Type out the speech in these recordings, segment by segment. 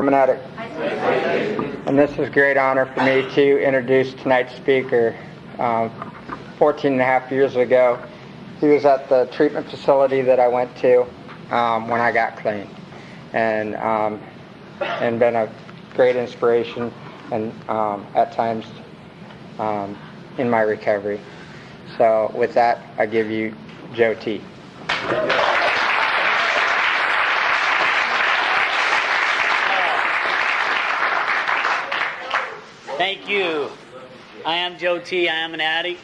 I'm an addict. And this is a great honor for me to introduce tonight's speaker. 14 and a half years ago, he was at the treatment facility that I went to when I got clean. And been a great inspiration and at times in my recovery. So with that, I give you Joe T. Thank you. I am Joe T. I am an addict.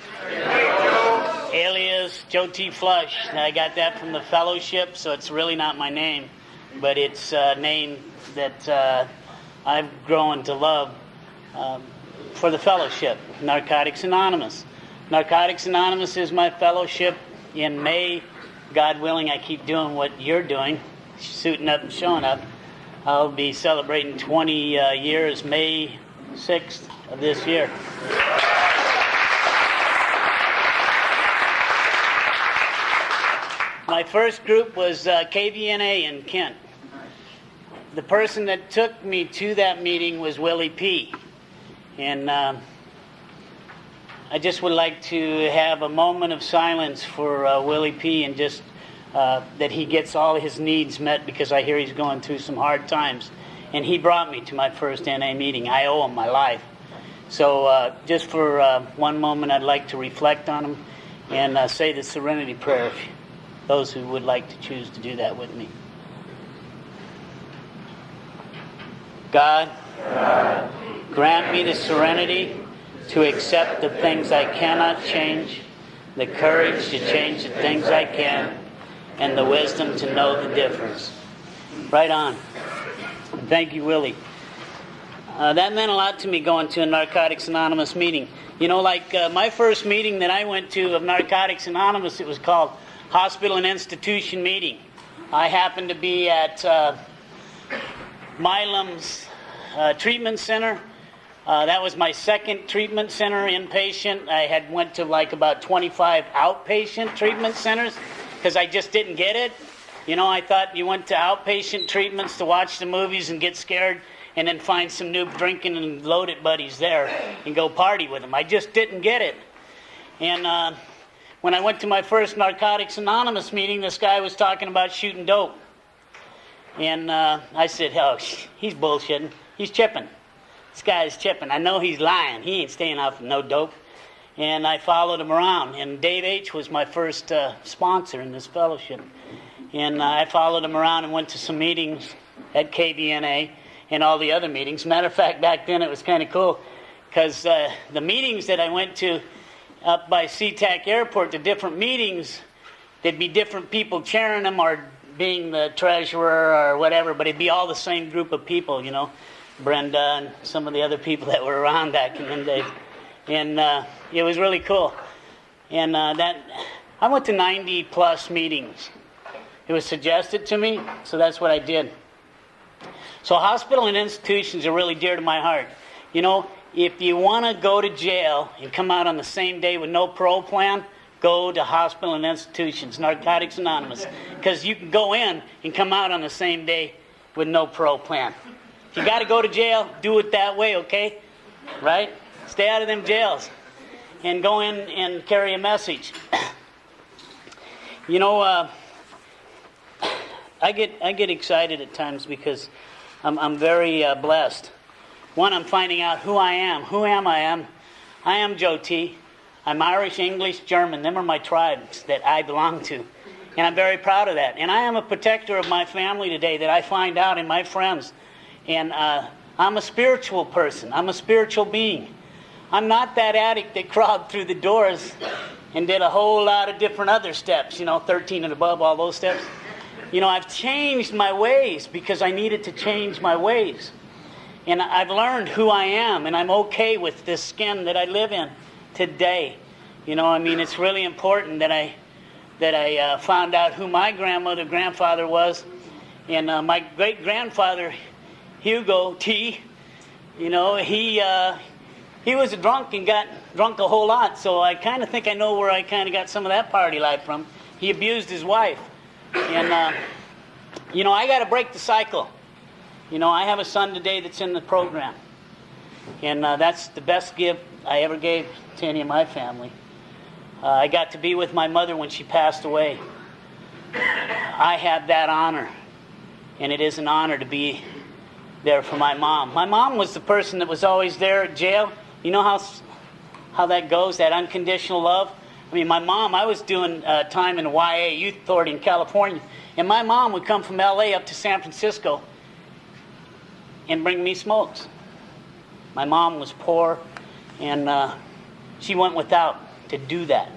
Alias Joe T. Flush. I got that from the fellowship, so it's really not my name, but it's a name that I've grown to love for the fellowship, Narcotics Anonymous. Narcotics Anonymous is my fellowship. In May, God willing, I keep doing what you're doing, suiting up and showing up. I'll be celebrating 20 years, May 6th of this year. My first group was KVNA in Kent. The person that took me to that meeting was Willie P. And I just would like to have a moment of silence for Willie P. and just that he gets all his needs met, because I hear he's going through some hard times. And he brought me to my first NA meeting. I owe him my life. So just for one moment, I'd like to reflect on him and say the Serenity Prayer, if those who would like to choose to do that with me. God, grant me the serenity to accept the things I cannot change, the courage to change the things I can, and the wisdom to know the difference. Right on. Thank you, Willie. That meant a lot to me, going to a Narcotics Anonymous meeting. You know, like my first meeting that I went to of Narcotics Anonymous, it was called Hospital and Institution Meeting. I happened to be at Milam's treatment center. That was my second treatment center, inpatient. I had went to like about 25 outpatient treatment centers because I just didn't get it. You know, I thought you went to outpatient treatments to watch the movies and get scared and then find some new drinking and loaded buddies there and go party with them. I just didn't get it. And when I went to my first Narcotics Anonymous meeting, this guy was talking about shooting dope. And I said, oh, he's bullshitting. He's chipping. This guy is chipping. I know he's lying. He ain't staying off of no dope. And I followed him around. And Dave H. was my first sponsor in this fellowship. And I followed him around and went to some meetings at KBNA and all the other meetings. Matter of fact, back then it was kind of cool because the meetings that I went to up by SeaTac Airport, the different meetings, there'd be different people chairing them or being the treasurer or whatever, but it'd be all the same group of people, you know, Brenda and some of the other people that were around back in the days. And it was really cool. And I went to 90 plus meetings. It was suggested to me, so that's what I did. So hospital and institutions are really dear to my heart. You know, if you want to go to jail and come out on the same day with no parole plan, go to hospital and institutions, Narcotics Anonymous, because you can go in and come out on the same day with no parole plan. If you got to go to jail, do it that way, okay? Right? Stay out of them jails and go in and carry a message. You know, I get excited at times because I'm very blessed. One, I'm finding out who I am. Who am I? I am Joe T. I'm Irish, English, German. Them are my tribes that I belong to. And I'm very proud of that. And I am a protector of my family today that I find out in my friends. And I'm a spiritual person. I'm a spiritual being. I'm not that addict that crawled through the doors and did a whole lot of different other steps, you know, 13 and above, all those steps. You know, I've changed my ways because I needed to change my ways. And I've learned who I am, and I'm okay with this skin that I live in today. You know, I mean, it's really important that I found out who my grandfather was. And my great-grandfather, Hugo T., you know, he was a drunk and got drunk a whole lot, so I kind of think I know where I kind of got some of that party life from. He abused his wife. And, you know, I got to break the cycle. You know, I have a son today that's in the program. And that's the best gift I ever gave to any of my family. I got to be with my mother when she passed away. I had that honor. And it is an honor to be there for my mom. My mom was the person that was always there at jail. You know how that goes, that unconditional love? I mean, my mom, I was doing time in the YA Youth Authority in California, and my mom would come from LA up to San Francisco and bring me smokes. My mom was poor, and she went without to do that.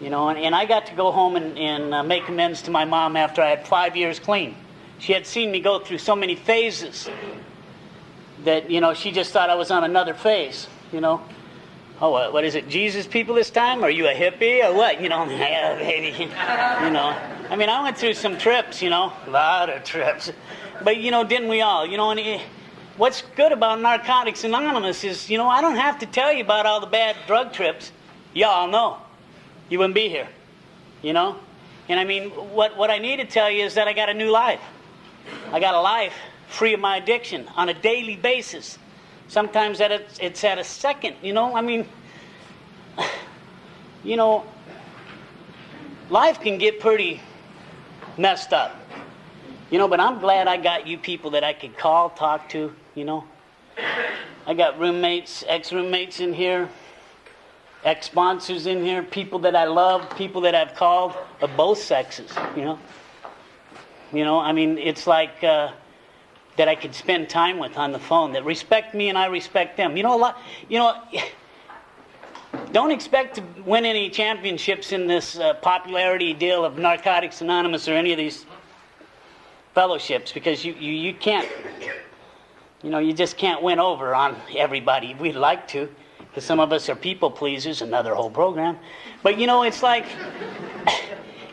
You know, and I got to go home and make amends to my mom after I had 5 years clean. She had seen me go through so many phases that, you know, she just thought I was on another phase, you know. Oh, what is it, Jesus people this time? Are you a hippie or what? You know, yeah, baby. You know, I mean, I went through some trips, you know, a lot of trips. But, you know, didn't we all? You know, and what's good about Narcotics Anonymous is, you know, I don't have to tell you about all the bad drug trips. Y'all know. You wouldn't be here, you know? And I mean, what I need to tell you is that I got a new life. I got a life free of my addiction on a daily basis. Sometimes it's at a second, you know? I mean, you know, life can get pretty messed up. You know, but I'm glad I got you people that I could call, talk to, you know? I got roommates, ex-roommates in here, ex-sponsors in here, people that I love, people that I've called of both sexes, you know? You know, I mean, it's like that I could spend time with on the phone, that respect me and I respect them. You know, don't expect to win any championships in this popularity deal of Narcotics Anonymous or any of these fellowships, because you can't, you know, you just can't win over on everybody. We'd like to, because some of us are people pleasers, another whole program. But, you know, it's like,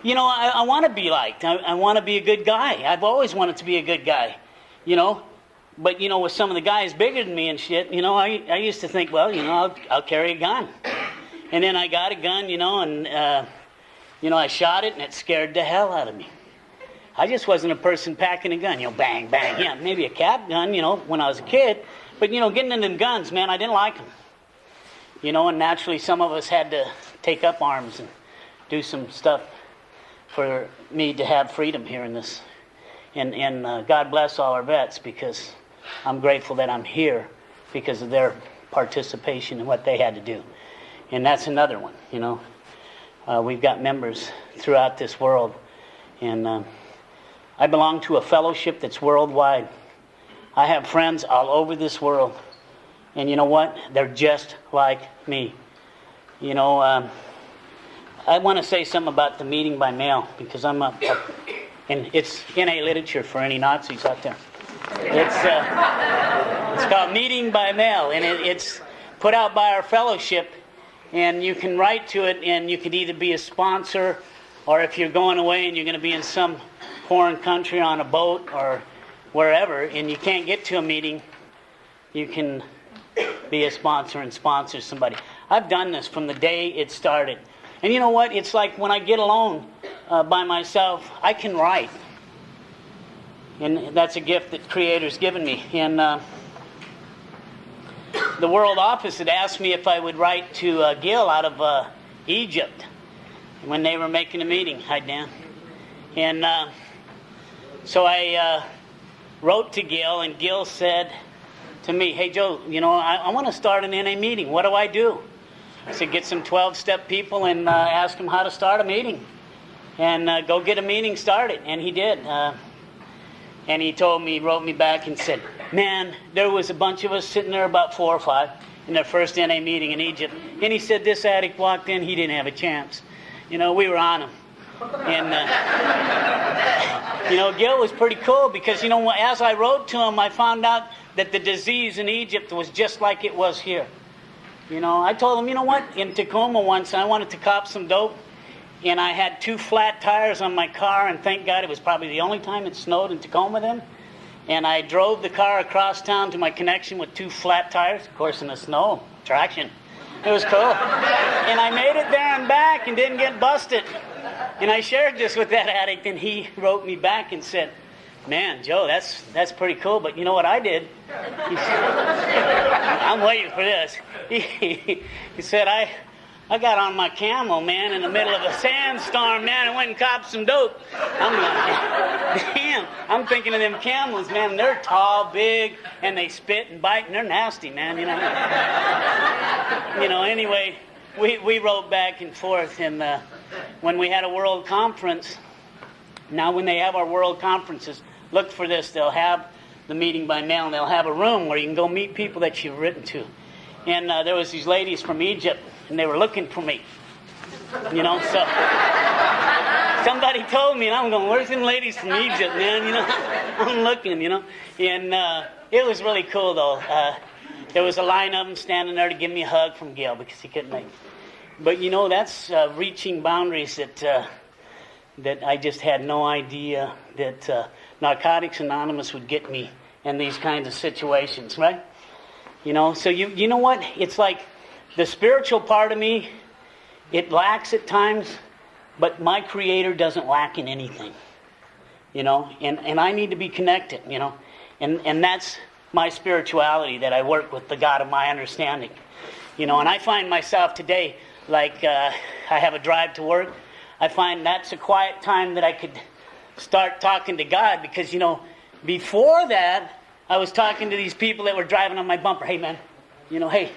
you know, I want to be liked. I want to be a good guy. I've always wanted to be a good guy, you know. But, you know, with some of the guys bigger than me and shit, you know, I used to think, well, you know, I'll carry a gun. And then I got a gun, you know, and, you know, I shot it and it scared the hell out of me. I just wasn't a person packing a gun, you know, bang, bang. Yeah, maybe a cap gun, you know, when I was a kid. But, you know, getting into them guns, man, I didn't like them. You know, and naturally some of us had to take up arms and do some stuff for me to have freedom here in this. And God bless all our vets, because I'm grateful that I'm here because of their participation in what they had to do. And that's another one, you know. We've got members throughout this world. And I belong to a fellowship that's worldwide. I have friends all over this world. And you know what? They're just like me. You know, I want to say something about the meeting by mail, because I'm up and it's NA literature for any Nazis out there. It's called Meeting by Mail, and it's put out by our fellowship, and you can write to it, and you could either be a sponsor, or if you're going away and you're going to be in some foreign country on a boat or wherever, and you can't get to a meeting, you can be a sponsor and sponsor somebody. I've done this from the day it started. And you know what? It's like when I get alone by myself, I can write. And that's a gift that Creator's given me. And the World Office had asked me if I would write to Gil out of Egypt when they were making a meeting. Hi, Dan. And so I wrote to Gil, and Gil said to me, hey, Joe, you know, I want to start an NA meeting. What do I do? I said, get some 12-step people and ask them how to start a meeting. And go get a meeting started. And he did. And he told me, he wrote me back and said, man, there was a bunch of us sitting there, about 4 or 5, in their first NA meeting in Egypt. And he said, this addict walked in, he didn't have a chance. You know, we were on him. And, you know, Gil was pretty cool, because, you know, as I wrote to him, I found out that the disease in Egypt was just like it was here. You know, I told him, you know what, in Tacoma once, I wanted to cop some dope, and I had 2 flat tires on my car, and thank God it was probably the only time it snowed in Tacoma then. And I drove the car across town to my connection with 2 flat tires, of course in the snow, traction. It was cool. And I made it there and back and didn't get busted. And I shared this with that addict, and he wrote me back and said, man, Joe, that's pretty cool. But you know what I did? He said, I'm waiting for this. He said, I got on my camel, man, in the middle of a sandstorm, man, and went and copped some dope. I'm like, damn. I'm thinking of them camels, man. They're tall, big, and they spit and bite, and they're nasty, man, you know. Anyway, we rode back and forth, and when we had a world conference, now when they have our world conferences, look for this. They'll have the meeting by mail, and they'll have a room where you can go meet people that you've written to. And there was these ladies from Egypt, and they were looking for me. So somebody told me, and I'm going, where's them ladies from Egypt, man? I'm looking, And it was really cool, though. There was a line of them standing there to give me a hug from Gail because he couldn't make it. But, that's reaching boundaries that I just had no idea that Narcotics Anonymous would get me in these kinds of situations, right? So you know what? It's like the spiritual part of me, it lacks at times, but my Creator doesn't lack in anything, and I need to be connected, and that's my spirituality, that I work with the God of my understanding, and I find myself today, like I have a drive to work, I find that's a quiet time that I could start talking to God, because, before that, I was talking to these people that were driving on my bumper. Hey, man, hey,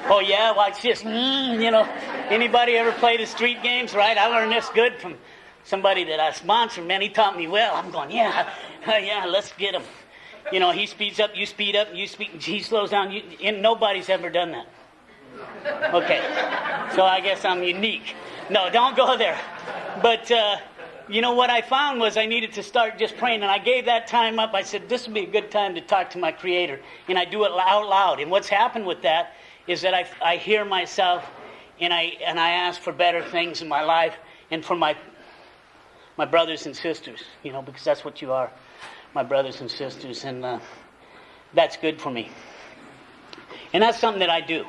oh yeah, watch this. Anybody ever play the street games, right? I learned this good from somebody that I sponsored. Man, he taught me well. I'm going, yeah, let's get him. He speeds up, you speed up, he slows down. And nobody's ever done that. Okay, so I guess I'm unique. No, don't go there. But what I found was I needed to start just praying, and I gave that time up. I said, this would be a good time to talk to my Creator, and I do it out loud. And what's happened with that is that I hear myself, and I ask for better things in my life and for my brothers and sisters, because that's what you are, my brothers and sisters, and that's good for me. And that's something that I do.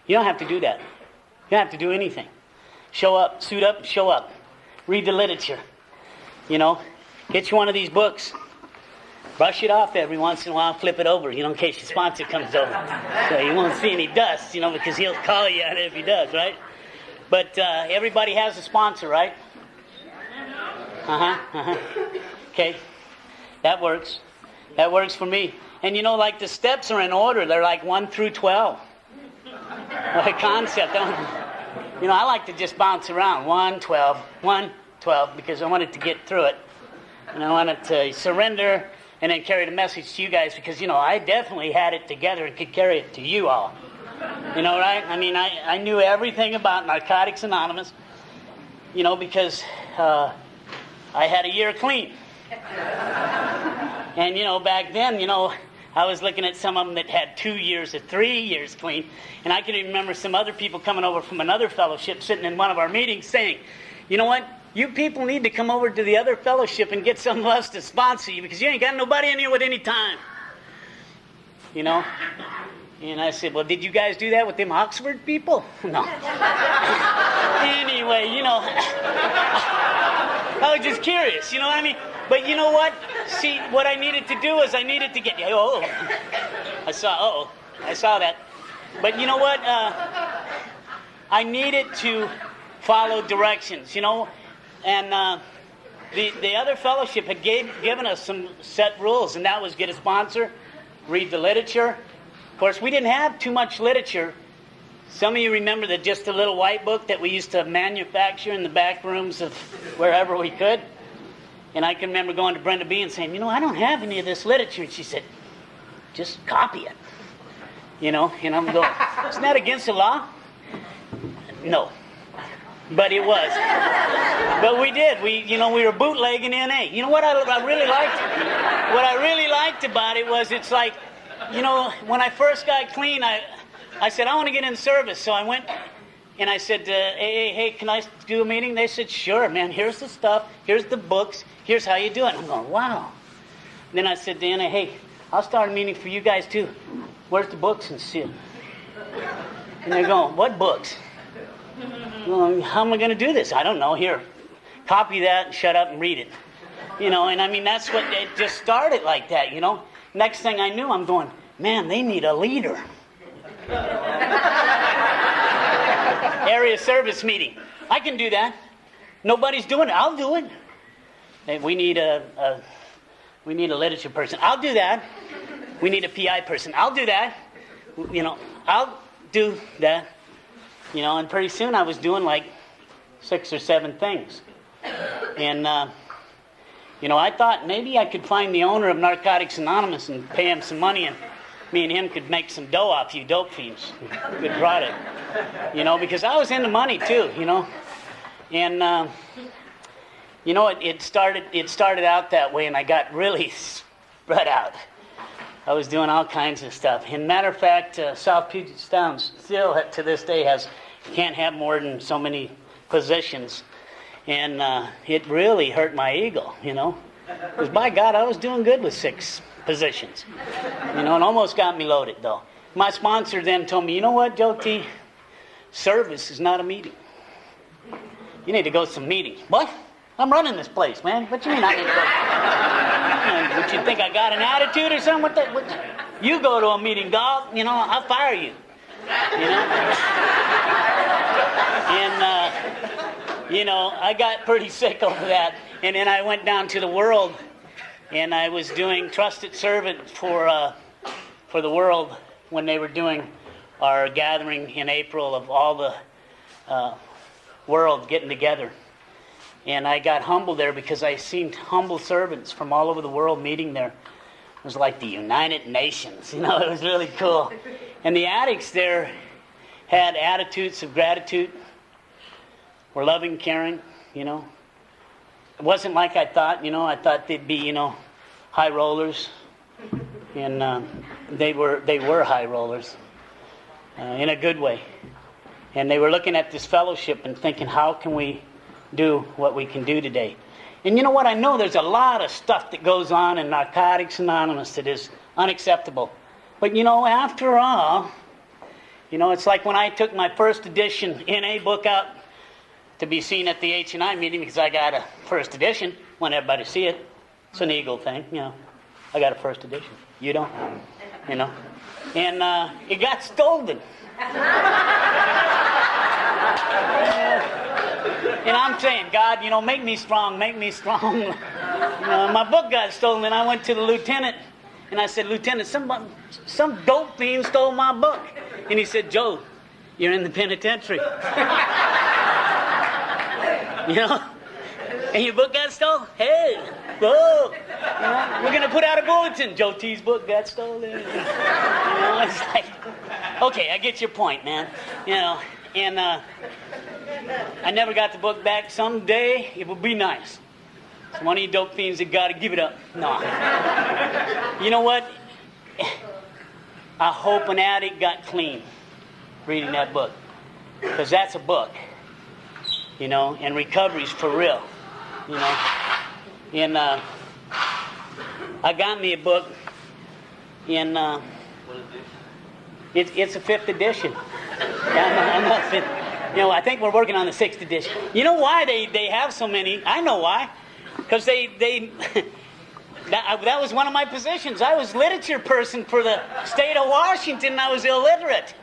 You don't have to do that. You don't have to do anything. Show up, suit up, show up. Read the literature. Get you one of these books. Brush it off every once in a while, flip it over, in case your sponsor comes over. So you won't see any dust, because he'll call you on it if he does, right? But everybody has a sponsor, right? Okay. That works. That works for me. And like the steps are in order. They're like 1 through 12. What a concept. I like to just bounce around. 1, 12, 1, 12, because I wanted to get through it. And I wanted to surrender and then carry the message to you guys, because, I definitely had it together and could carry it to you all. Right? I knew everything about Narcotics Anonymous, because I had a year clean. And, back then, I was looking at some of them that had 2 years or 3 years clean. And I can remember some other people coming over from another fellowship sitting in one of our meetings saying, you know what? You people need to come over to the other fellowship and get some of us to sponsor you, because you ain't got nobody in here with any time. And I said, well, did you guys do that with them Oxford people? No. Anyway, I was just curious, But you know what? See, what I needed to do is I needed to get... Oh, I saw that. But you know what? I needed to follow directions, And the other fellowship had given us some set rules, and that was get a sponsor, read the literature. Of course, we didn't have too much literature. Some of you remember just a little white book that we used to manufacture in the back rooms of wherever we could. And I can remember going to Brenda B. and saying, I don't have any of this literature. And she said, just copy it. And I'm going, isn't that against the law? No. But it was. But we did. We were bootlegging NA. You know what I really liked? What I really liked about it was it's like, when I first got clean, I said, I want to get in service. So I went and I said, hey, can I do a meeting? They said, sure, man. Here's the stuff. Here's the books. Here's how you do it. I'm going, wow. And then I said to Anna, hey, I'll start a meeting for you guys too. Where's the books and shit? And they're going, what books? Well, how am I going to do this? I don't know. Here, copy that and shut up and read it. And I mean, that's what, it just started like that, Next thing I knew, I'm going, man, they need a leader. Area service meeting. I can do that. Nobody's doing it. I'll do it. Hey, we need a literature person. I'll do that. We need a PI person. I'll do that. I'll do that. And pretty soon I was doing like 6 or 7 things. And, I thought maybe I could find the owner of Narcotics Anonymous and pay him some money, and me and him could make some dough off you dope fiends. Good product. Because I was into money too, And, it started out that way, and I got really spread out. I was doing all kinds of stuff. And matter of fact, South Puget Sound still to this day can't have more than so many positions. And it really hurt my ego, Because by God, I was doing good with 6 positions. It almost got me loaded, though. My sponsor then told me, you know what, Joe T., service is not a meeting. You need to go to some meetings. What? I'm running this place, man. What you mean I need to go? Would you think I got an attitude or something? You go to a meeting, dog. I'll fire you. And, I got pretty sick over that. And then I went down to the World, and I was doing trusted servant for the World when they were doing our gathering in April of all the world getting together. And I got humbled there because I seen humble servants from all over the world meeting there. It was like the United Nations, it was really cool. And the addicts there had attitudes of gratitude, were loving, caring, It wasn't like I thought, I thought they'd be, high rollers. And they were high rollers in a good way. And they were looking at this fellowship and thinking, how can we do what we can do today? And you know what? I know there's a lot of stuff that goes on in Narcotics Anonymous that is unacceptable. But after all, it's like when I took my first edition NA book out to be seen at the H&I meeting because I got a first edition. Want everybody to see it. It's an ego thing, I got a first edition. You don't, And it got stolen. And I'm saying, God, make me strong, make me strong. My book got stolen, and I went to the lieutenant, and I said, Lieutenant, some dope fiend stole my book. And he said, Joe, you're in the penitentiary. And your book got stolen? Hey, whoa. We're going to put out a bulletin. Joe T's book got stolen. It's like, okay, I get your point, man. And I never got the book back. Someday it will be nice. It's one of you dope fiends that got to give it up. No. You know what? I hope an addict got clean reading that book. Because that's a book. And recovery's for real. And I got me a book in it's a 5th edition. I'm not 5th. I think we're working on the 6th edition. You know why they have so many? I know why. Because they that was one of my positions. I was literature person for the state of Washington, and I was illiterate.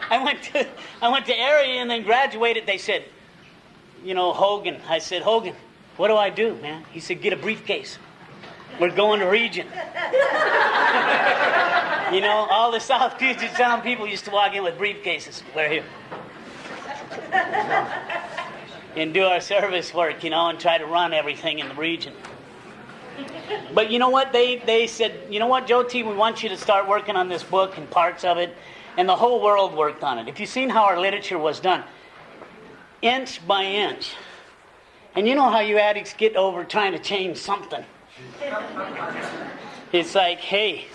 I went to area and then graduated. They said, Hogan. I said, Hogan, what do I do, man? He said, get a briefcase. We're going to region. All the South Puget Sound people used to walk in with briefcases. We're here. And do our service work, and try to run everything in the region. But you know what? They said, you know what, Joe T., we want you to start working on this book and parts of it. And the whole world worked on it. If you've seen how our literature was done, inch by inch. And you know how you addicts get over trying to change something. It's like, hey,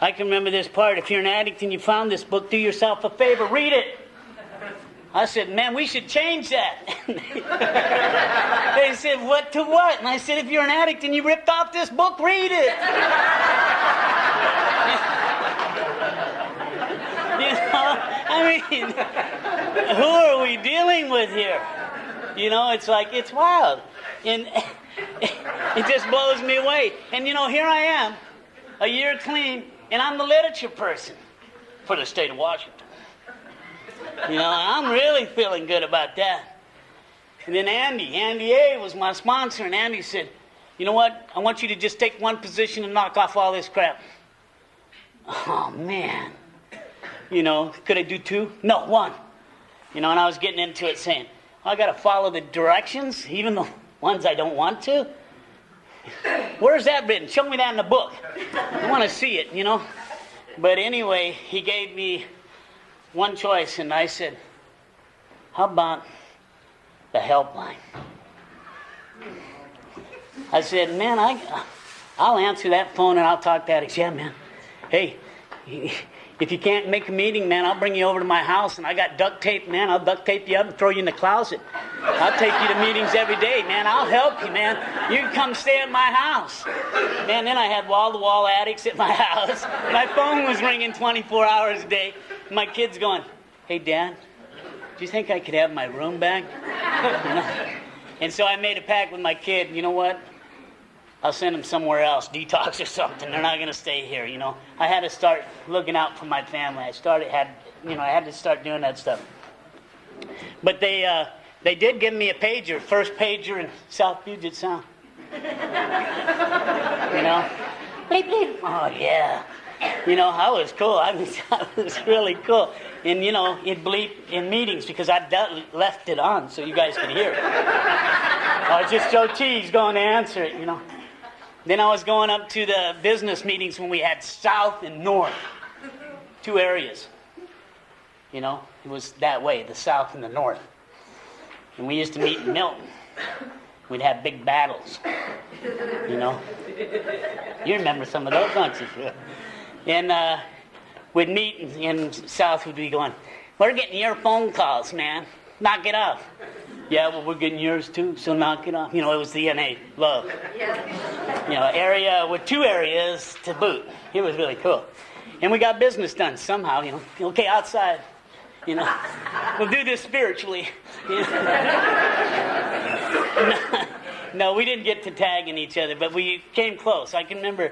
I can remember this part. If you're an addict and you found this book, do yourself a favor, read it. I said, man, we should change that. They said, what to what? And I said, if you're an addict and you ripped off this book, read it. Who are we dealing with here? It's like, it's wild. And it just blows me away. And you know, here I am, a year clean, and I'm the literature person for the state of Washington. You know, I'm really feeling good about that. And then Andy A. was my sponsor, and Andy said, you know what, I want you to just take one position and knock off all this crap. Oh, man. You know, could I do two? No, one. You know, and I was getting into it saying, I got to follow the directions, even the ones I don't want to. Where's that written? Show me that in the book. I want to see it, you know. But anyway, he gave me one choice, and I said, how about the helpline? I said, man, I'll answer that phone and I'll talk to addicts. Yeah, man. Hey, if you can't make a meeting, man, I'll bring you over to my house, and I got duct tape, man. I'll duct tape you up and throw you in the closet. I'll take you to meetings every day, man. I'll help you, man. You can come stay at my house. Man, then I had wall-to-wall addicts at my house. My phone was ringing 24 hours a day. My kid's going, hey, Dad, do you think I could have my room back? You know? And so I made a pact with my kid, you know what? I'll send them somewhere else, detox or something. They're not going to stay here, you know. I had to start looking out for my family. I had to start doing that stuff. But they did give me a pager, first pager in South Puget Sound. You know? Bleep, bleep. Oh, yeah. You know, I was cool. I was really cool. And, you know, it bleeped in meetings because I left it on so you guys could hear it. Oh, it's just Joe T's going to answer it, you know. Then I was going up to the business meetings when we had South and North, two areas. You know, it was that way, the South and the North. And we used to meet in Milton. We'd have big battles, you know. You remember some of those, don't you? And we'd meet in South, we'd be going, we're getting your phone calls, man. Knock it off. Yeah, well, we're getting yours too, so knock it off. You know, it was DNA, love. You know, area with two areas to boot. It was really cool. And we got business done somehow, you know. Okay, outside. You know, we'll do this spiritually. You know? No, we didn't get to tagging each other, but we came close. I can remember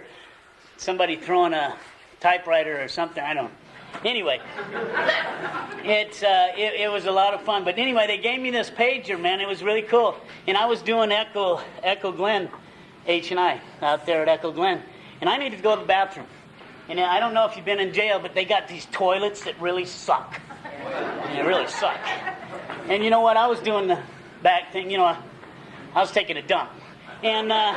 somebody throwing a typewriter or something. I don't know. Anyway, it was a lot of fun. But anyway, they gave me this pager, man. It was really cool. And I was doing Echo Glen, H&I, out there at Echo Glen. And I needed to go to the bathroom. And I don't know if you've been in jail, but they got these toilets that really suck. They really suck. And you know what? I was doing the back thing. You know, I was taking a dump. And the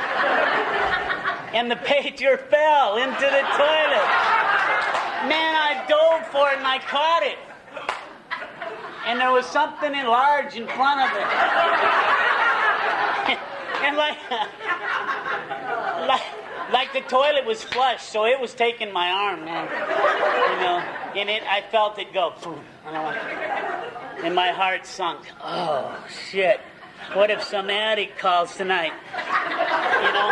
pager fell into the toilet. Man, I dove for it and I caught it. And there was something large in front of it. And like the toilet was flush, so it was taking my arm, man. You know, and I felt it go. And my heart sunk. Oh, shit. What if some addict calls tonight? You know?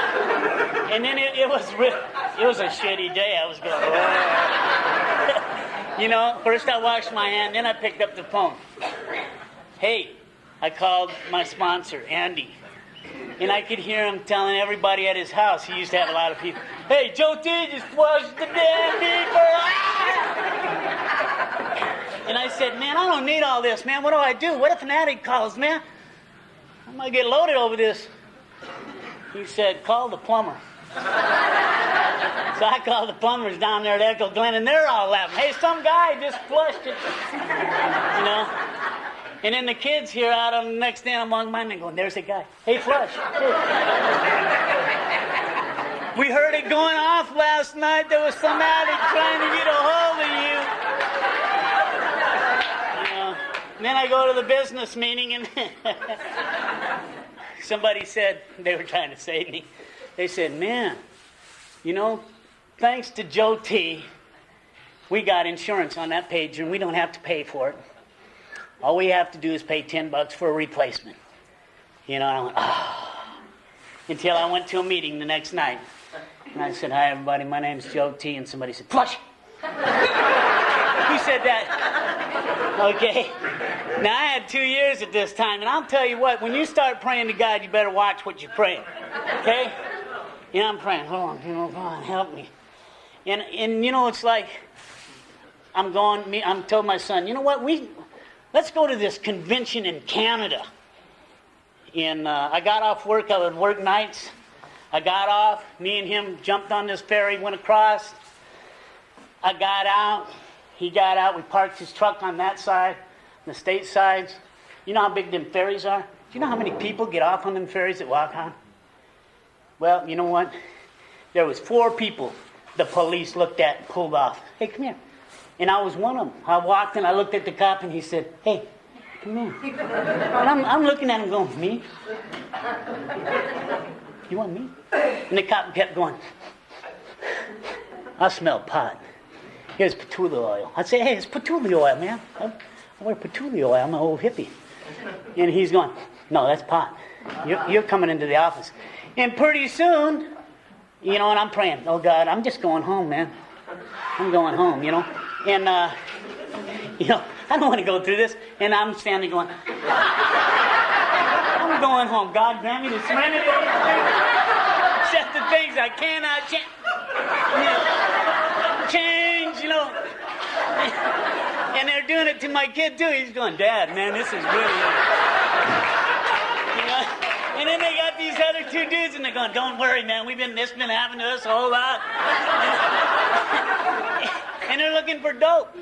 And then it was a shitty day. I was going, oh. You know, first I washed my hand, then I picked up the phone. Hey, I called my sponsor, Andy. And I could hear him telling everybody at his house. He used to have a lot of people. Hey, Joe T just flushed the damn beeper. And I said, man, I don't need all this, man. What do I do? What if an addict calls, man? I might get loaded over this. He said, call the plumber. So I called the plumbers down there at Echo Glen, and they're all laughing. Hey, some guy just flushed it. You know? And then the kids here out on the next day among mine, and going, there's a guy. Hey, flush. We heard it going off last night. There was some addict trying to get a hold of you. You know? And then I go to the business meeting, and somebody said, they were trying to save me. They said, man, you know, thanks to Joe T, we got insurance on that pager, and we don't have to pay for it. All we have to do is pay $10 for a replacement. You know, and I went, oh. Until I went to a meeting the next night. And I said, hi, everybody, my name's Joe T. And somebody said, flush. Who said that? Okay? Now, I had 2 years at this time, and I'll tell you what, when you start praying to God, you better watch what you're praying. Okay? You know, I'm praying, hold on, help me. And you know, it's like, I'm telling my son, you know what, let's go to this convention in Canada. And I got off work, I would work nights. I got off, me and him jumped on this ferry, went across. I got out, he got out, we parked his truck on that side, the state sides. You know how big them ferries are? Do you know how many people get off on them ferries that walk on? Well, you know what? There was 4 people the police looked at and pulled off. Hey, come here. And I was one of them. I walked and I looked at the cop and he said, hey, come here. And I'm looking at him going, me? You want me? And the cop kept going, I smell pot. Here's patchouli oil. I'd say, hey, it's patchouli oil, man. I wear patchouli oil. I'm an old hippie. And he's going, no, that's pot. You're coming into the office. And pretty soon, you know, and I'm praying, oh God, I'm just going home, man. I'm going home, you know. And, you know, I don't want to go through this. And I'm standing going, I'm going home. God grant me the serenity. Except the things I cannot change, you know. And they're doing it to my kid too. He's going, Dad, man, this is really, you know. And then they got these other 2 dudes, and they're going, don't worry, man, this been happening to us a whole lot. And they're looking for dope.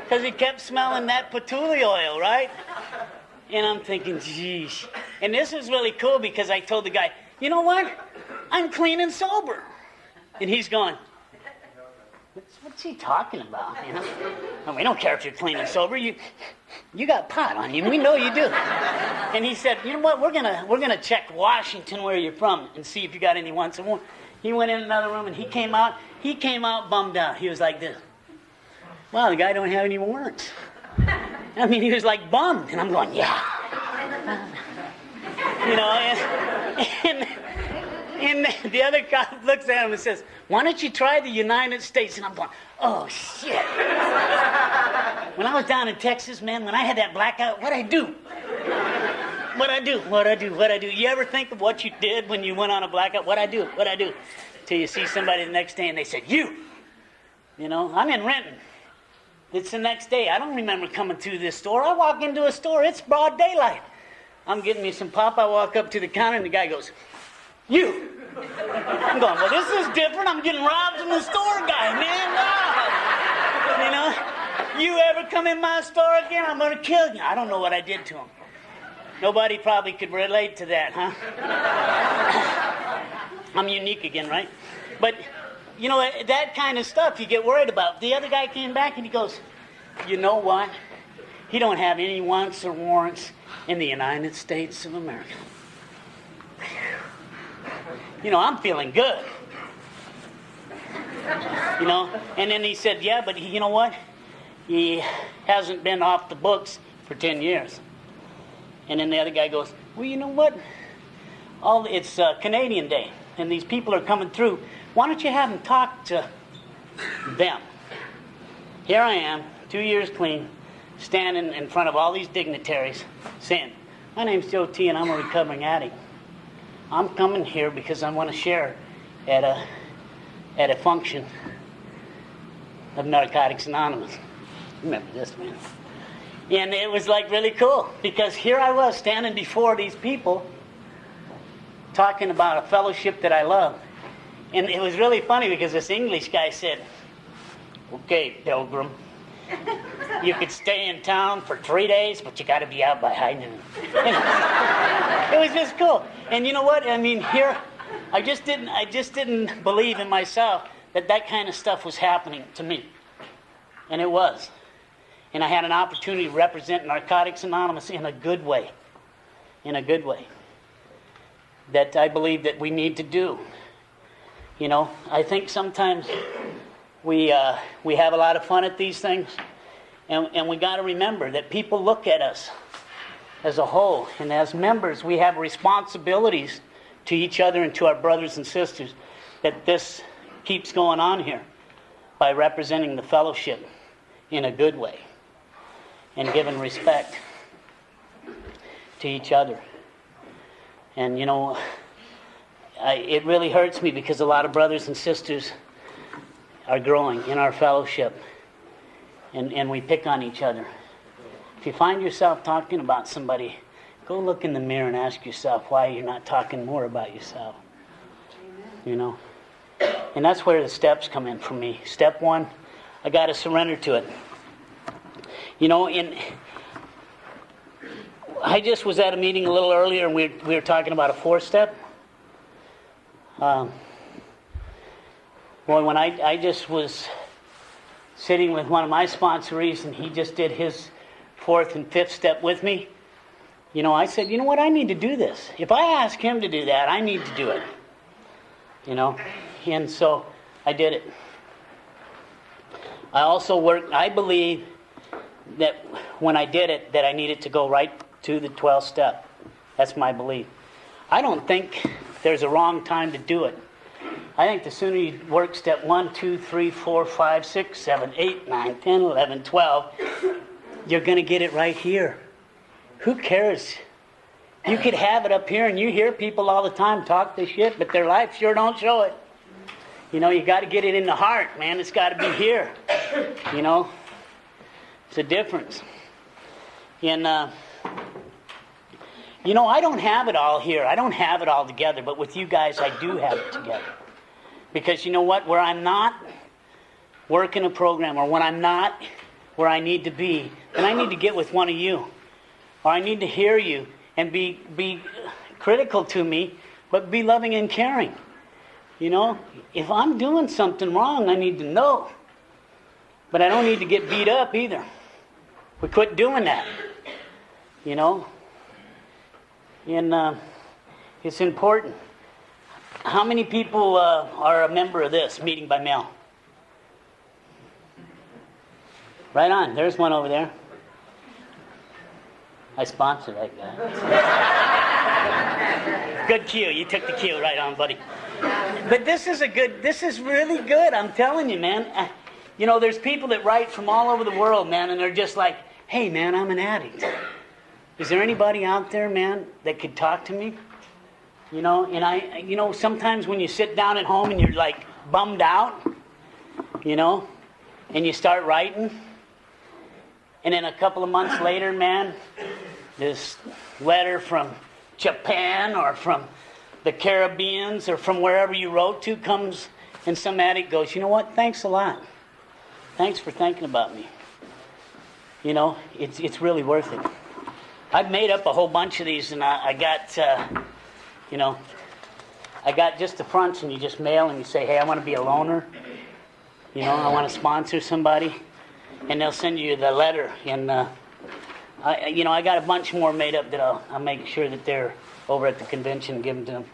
Because he kept smelling that patchouli oil, right? And I'm thinking, geez. And this is really cool because I told the guy, you know what? I'm clean and sober. And he's going, what's he talking about? You know? And we don't care if you're clean and sober. You got pot on you. We know you do. And he said, you know what? We're gonna check Washington, where you're from, and see if you got any wants. And he went in another room and he came out bummed out. He was like this. Wow, the guy don't have any warrants. I mean, he was like bummed. And I'm going, yeah. You know, and the other cop looks at him and says, why don't you try the United States? And I'm going, oh, shit. When I was down in Texas, man, when I had that blackout, what'd I do? You ever think of what you did when you went on a blackout? What'd I do? Till you see somebody the next day and they said, you know, I'm in Renton. It's the next day. I don't remember coming through this store. I walk into a store. It's broad daylight. I'm getting me some pop. I walk up to the counter and the guy goes, you. I'm going, well, this is different. I'm getting robbed from the store guy, man. Wow. You know, you ever come in my store again, I'm going to kill you. I don't know what I did to him. Nobody probably could relate to that, huh? I'm unique again, right? But, you know, that kind of stuff you get worried about. The other guy came back and he goes, you know what? He don't have any wants or warrants in the United States of America. You know, I'm feeling good. You know, and then he said, yeah, but you know what? He hasn't been off the books for 10 years. And then the other guy goes, well, you know what? It's Canadian Day, and these people are coming through. Why don't you have them talk to them? Here I am, 2 years clean, standing in front of all these dignitaries, saying, my name's Joe T, and I'm a recovering addict. I'm coming here because I want to share at a function of Narcotics Anonymous. Remember this, man. And it was like really cool because here I was standing before these people talking about a fellowship that I love. And it was really funny because this English guy said, okay, pilgrim, you could stay in town for 3 days, but you got to be out by high noon. It was just cool. And you know what? I mean, here, I just didn't believe in myself that kind of stuff was happening to me. And it was. And I had an opportunity to represent Narcotics Anonymous in a good way. In a good way. That I believe that we need to do. You know, I think sometimes we have a lot of fun at these things. And we got to remember that people look at us as a whole. And as members, we have responsibilities to each other and to our brothers and sisters that this keeps going on here by representing the fellowship in a good way. and giving respect to each other. And it really hurts me because a lot of brothers and sisters are growing in our fellowship, and we pick on each other. If you find yourself talking about somebody, go look in the mirror and ask yourself why you're not talking more about yourself. And that's where the steps come in for me. Step one, I got to surrender to it. I just was at a meeting a little earlier, and we were talking about a 4-step. Boy, when I just was sitting with one of my sponsorees, and he just did his 4th and 5th step with me, I said, you know what, I need to do this. If I ask him to do that, I need to do it. And so I did it. I believe that when I did it, that I needed to go right to the 12th step. That's my belief. I don't think there's a wrong time to do it. I think the sooner you work step 1, 2, 3, 4, 5, 6, 7, 8, 9, 10, 11, 12, you're going to get it right here. Who cares? You could have it up here, and you hear people all the time talk this shit, but their life sure don't show it. You got to get it in the heart, man. It's got to be here. It's a difference. And, I don't have it all here. I don't have it all together, but with you guys, I do have it together. Because you know what? Where I'm not working a program, or when I'm not where I need to be, then I need to get with one of you. Or I need to hear you and be critical to me, but be loving and caring. If I'm doing something wrong, I need to know. But I don't need to get beat up either. We quit doing that. And it's important. How many people are a member of this meeting by mail? Right on. There's one over there. I sponsor that guy. Good cue. You took the cue right on, buddy. But this is really good. I'm telling you, man. There's people that write from all over the world, man, and they're just like, hey, man, I'm an addict. Is there anybody out there, man, that could talk to me? And sometimes when you sit down at home and you're like bummed out, and you start writing, and then a couple of months later, man, this letter from Japan or from the Caribbean or from wherever you wrote to comes, and some addict goes, you know what, thanks a lot. Thanks for thinking about me. It's really worth it. I've made up a whole bunch of these, and I got just the fronts, and you just mail and you say, hey, I want to be a loner. I want to sponsor somebody. And they'll send you the letter. And, I got a bunch more made up that I'll make sure that they're over at the convention and give them to them.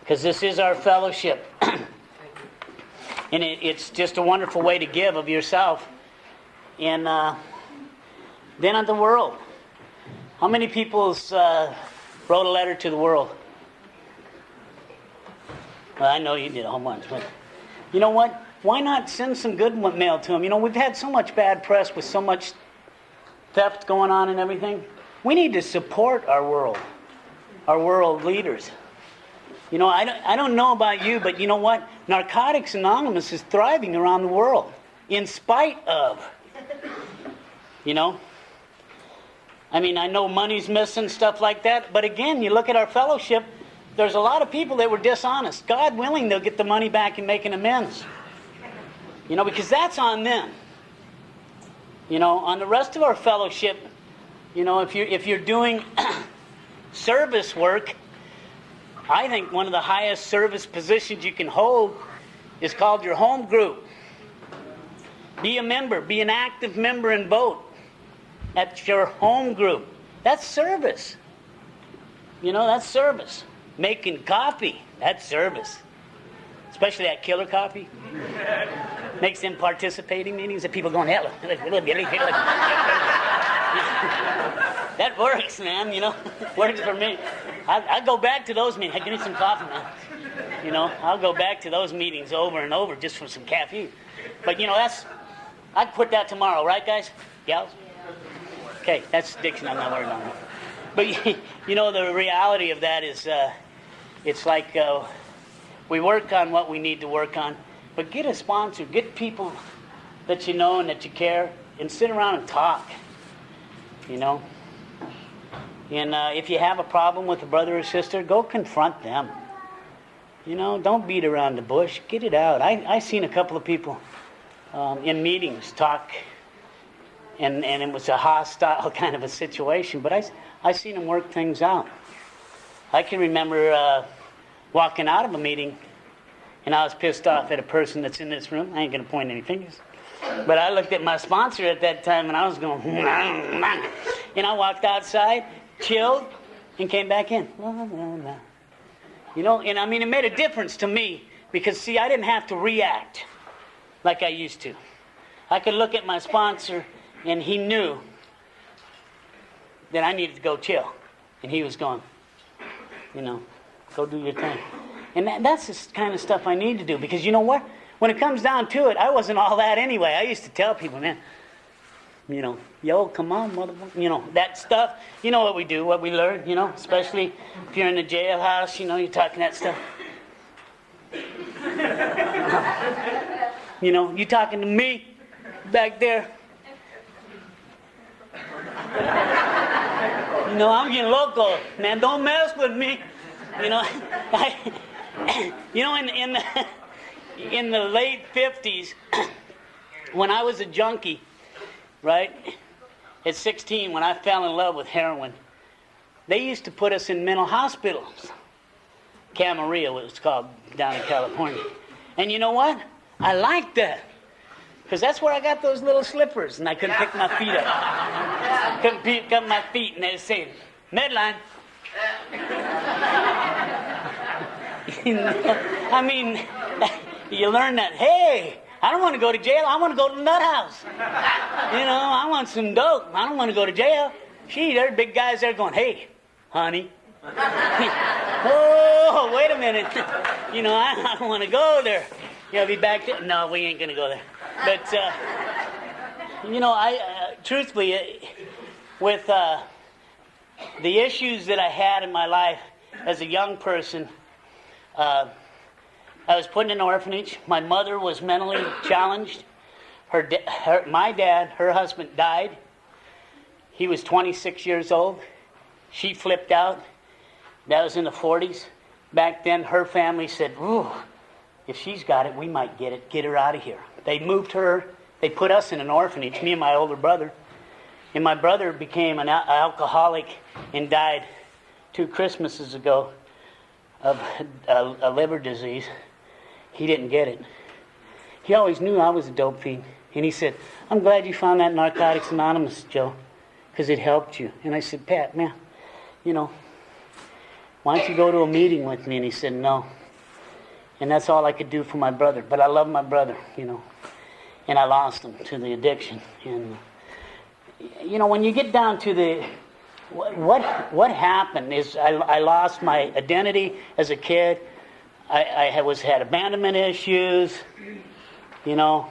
Because this is our fellowship. And it's just a wonderful way to give of yourself. And then on the world. How many people wrote a letter to the world? Well, I know you did a whole bunch. But you know what? Why not send some good mail to them? We've had so much bad press with so much theft going on and everything. We need to support our world leaders. I don't know about you, but you know what? Narcotics Anonymous is thriving around the world in spite of, I know money's missing, stuff like that. But again, you look at our fellowship, there's a lot of people that were dishonest. God willing, they'll get the money back and make an amends. Because that's on them. On the rest of our fellowship, if you're doing service work, I think one of the highest service positions you can hold is called your home group. Be a member. Be an active member and vote at your home group. That's service. That's service. Making coffee, that's service. Especially that killer coffee. Makes them participating meetings and people going, hello. That works, man, works for me. I go back to those meetings. Give me some coffee, man. I'll go back to those meetings over and over just for some caffeine. But, I'd put that tomorrow, right, guys? Gals? okay. That's addiction. I'm not worried about it. But you know, the reality of that is, it's like we work on what we need to work on, but get a sponsor, get people that you know and that you care, and sit around and talk. You know, and if you have a problem with a brother or sister, go confront them. You know, don't beat around the bush. Get it out. I seen a couple of people in meetings talk, and it was a hostile kind of a situation, but I seen them work things out. I can remember walking out of a meeting, and I was pissed off at a person that's in this room. I ain't going to point any fingers. But I looked at my sponsor at that time, and I was going, and I walked outside, chilled, and came back in. You know, and I mean, it made a difference to me because, see, I didn't have to react like I used to. I could look at my sponsor, and he knew that I needed to go chill. And he was going, you know, go do your thing. And that's the kind of stuff I need to do because you know what? When it comes down to it, I wasn't all that anyway. I used to tell people, man, you know, yo, come on, motherfucker. You know, that stuff. You know what we do, what we learn, you know, especially if you're in the jailhouse, you know, you're talking that stuff. You know, you talking to me back there. You know, I'm getting loco. Man, don't mess with me. You know, you know, in the late 50s, when I was a junkie, right, at 16, when I fell in love with heroin, they used to put us in mental hospitals. Camarillo, it was called, down in California. And you know what? I liked that. Because that's where I got those little slippers, and I couldn't pick my feet up. Couldn't pick up my feet, and they'd say, Medline. You know, I mean, you learn that, hey, I don't want to go to jail. I want to go to the nut house. You know, I want some dope. I don't want to go to jail. Gee, there are big guys there going, hey, honey. Oh, wait a minute. You know, I don't want to go there. You know, be back there. No, we ain't going to go there. But, you know, truthfully, with the issues that I had in my life as a young person, I was put in an orphanage. My mother was mentally challenged. My dad, her husband, died. He was 26 years old. She flipped out. That was in the 40s. Back then, her family said, ooh, if she's got it, we might get it. Get her out of here. They moved her. They put us in an orphanage, me and my older brother. And my brother became an alcoholic and died 2 Christmases ago of a liver disease. He didn't get it. He always knew I was a dope fiend. And he said, I'm glad you found that Narcotics Anonymous, Joe, because it helped you. And I said, Pat, man, you know, why don't you go to a meeting with me? And he said, no. And that's all I could do for my brother. But I love my brother, you know. And I lost him to the addiction. And, you know, when you get down to the... What happened is I lost my identity as a kid. I had abandonment issues. You know.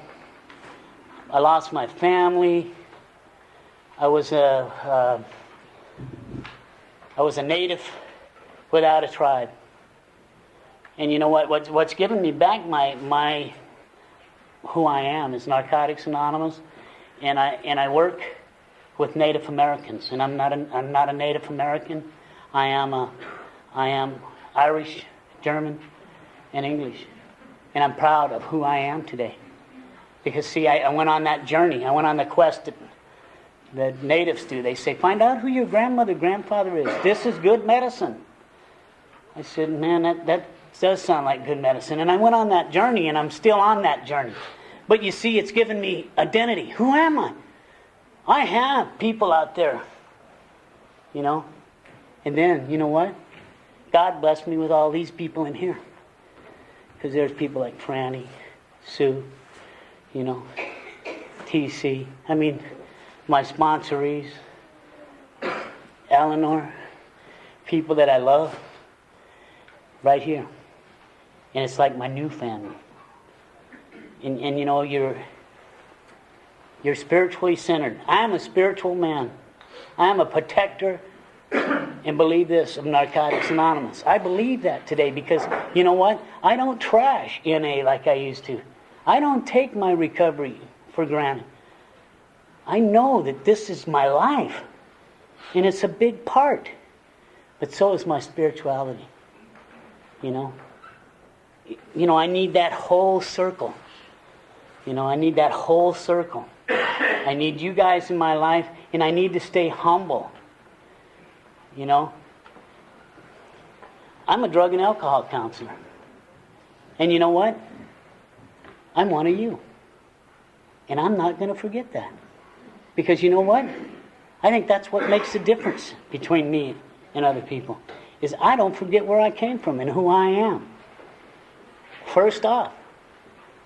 I lost my family. I was a native without a tribe. And you know what? What's given me back my who I am is Narcotics Anonymous, and I work with Native Americans, and I'm not a Native American. I am Irish, German, and English, and I'm proud of who I am today. Because see, I went on that journey. I went on the quest that natives do. They say, find out who your grandfather is. This is good medicine. I said, man, that does sound like good medicine. And I went on that journey, and I'm still on that journey. But you see, it's given me identity. Who am I? I have people out there, you know. And then, you know what? God blessed me with all these people in here. Because there's people like Franny, Sue, you know, TC. I mean, my sponsorees, Eleanor, people that I love, right here. And it's like my new family. And you know, you're spiritually centered. I am a spiritual man. I am a protector, and believe this, of Narcotics Anonymous. I believe that today because, you know what? I don't trash NA like I used to. I don't take my recovery for granted. I know that this is my life, and it's a big part. But so is my spirituality. You know, I need that whole circle. I need that whole circle. I need you guys in my life, and I need to stay humble. I'm a drug and alcohol counselor. And you know what? I'm one of you. And I'm not going to forget that. Because you know what? I think that's what makes the difference between me and other people. Is I don't forget where I came from and who I am. First off.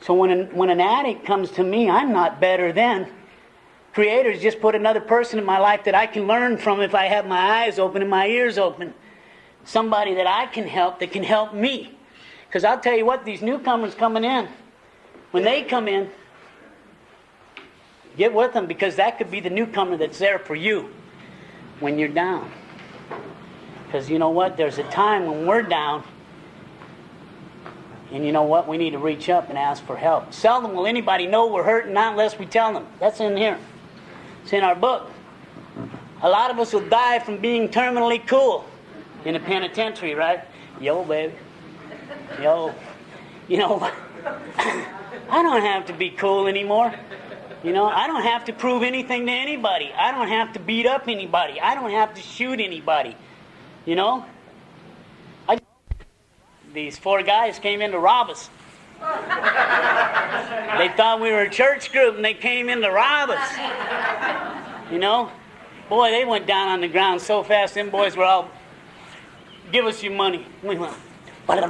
So when an addict comes to me, I'm not better than. Creator's just put another person in my life that I can learn from if I have my eyes open and my ears open. Somebody that I can help that can help me. Because I'll tell you what, these newcomers coming in, when they come in, get with them, because that could be the newcomer that's there for you when you're down. Because you know what? There's a time when we're down, and you know what? We need to reach up and ask for help. Seldom will anybody know we're hurting, not unless we tell them. That's in here. It's in our book. A lot of us will die from being terminally cool in a penitentiary, right? Yo, baby. Yo. I don't have to be cool anymore. I don't have to prove anything to anybody. I don't have to beat up anybody. I don't have to shoot anybody. These 4 guys came in to rob us. They thought we were a church group, and they came in to rob us. Boy, they went down on the ground so fast, them boys were all, give us your money. We went, hey,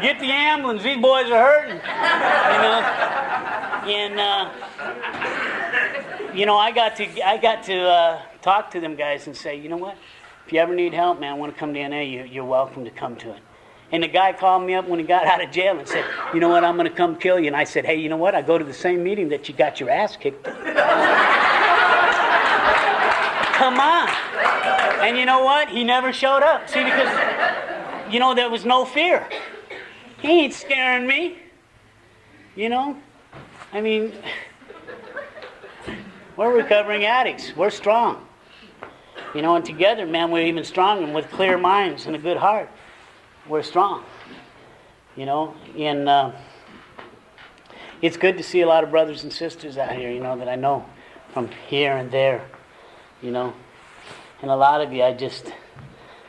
get the ambulance, these boys are hurting. And I got to talk to them guys and say, you know what? If you ever need help, man, I want to come to NA, you're welcome to come to it. And the guy called me up when he got out of jail and said, you know what, I'm going to come kill you. And I said, hey, you know what, I go to the same meeting that you got your ass kicked. Come on. And you know what? He never showed up. See, because, there was no fear. He ain't scaring me. We're recovering addicts. We're strong. And together, man, we're even stronger. And with clear minds and a good heart, we're strong. And it's good to see a lot of brothers and sisters out here, that I know from here and there, And a lot of you I just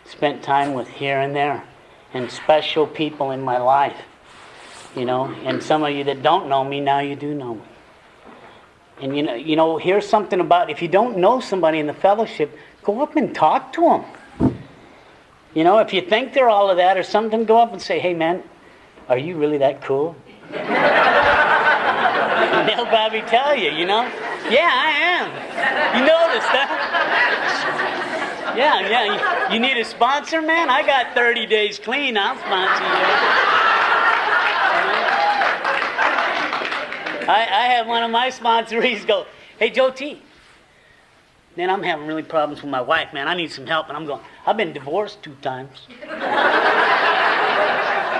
spent time with here and there. And special people in my life, And some of you that don't know me, now you do know me. And here's something about, if you don't know somebody in the fellowship, go up and talk to them. If you think they're all of that or something, go up and say, hey man, are you really that cool? And they'll probably tell you, Yeah, I am. You noticed, huh? Yeah. You need a sponsor, man? I got 30 days clean. I'll sponsor you. I had one of my sponsorees go, hey, Joe T. Man, I'm having really problems with my wife, man. I need some help. And I'm going, I've been divorced 2 times.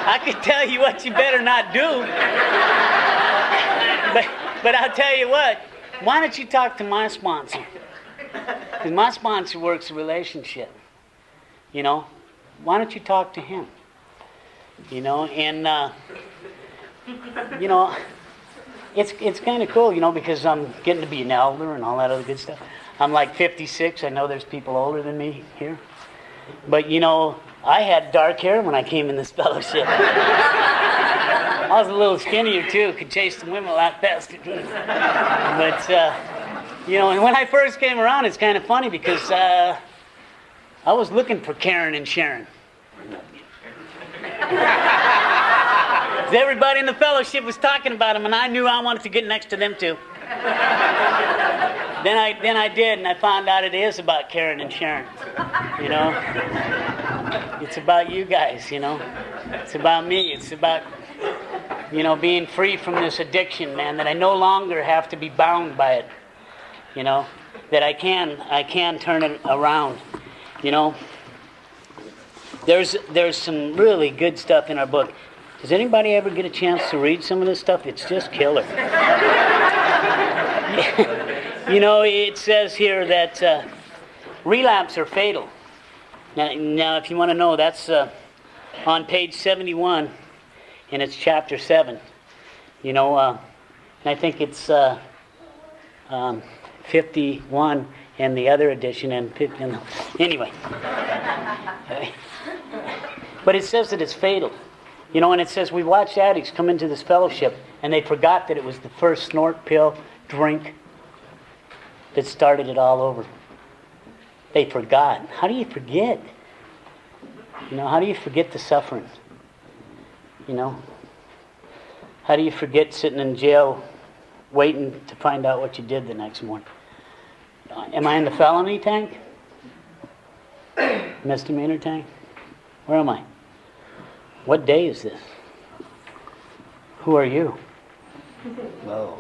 I could tell you what you better not do. But I'll tell you what. Why don't you talk to my sponsor? Because my sponsor works a relationship. Why don't you talk to him? And it's kind of cool, because I'm getting to be an elder and all that other good stuff. I'm like 56. I know there's people older than me here. But, I had dark hair when I came in this fellowship. I was a little skinnier, too. Could chase the women a lot faster. But, and when I first came around, it's kind of funny because I was looking for Karen and Sharon. Everybody in the fellowship was talking about them, and I knew I wanted to get next to them, too. Then I did, and I found out it is about Karen and Sharon. It's about you guys, It's about me. It's about, being free from this addiction, man, that I no longer have to be bound by it. you know, that I can turn it around, you know. There's some really good stuff in our book. Does anybody ever get a chance to read some of this stuff? It's just killer. You know, it says here that relapse are fatal. Now, if you want to know, that's on page 71, and it's chapter 7. You know, and I think it's 51 in the other edition, and anyway. But it says that it's fatal. You know, and it says we watched addicts come into this fellowship, and they forgot that it was the first snort, pill, drink that started it all over. They forgot. How do you forget? You know, how do you forget the suffering? You know? How do you forget sitting in jail waiting to find out what you did the next morning? Am I in the felony tank? Misdemeanor tank? Where am I? What day is this? Who are you? Whoa.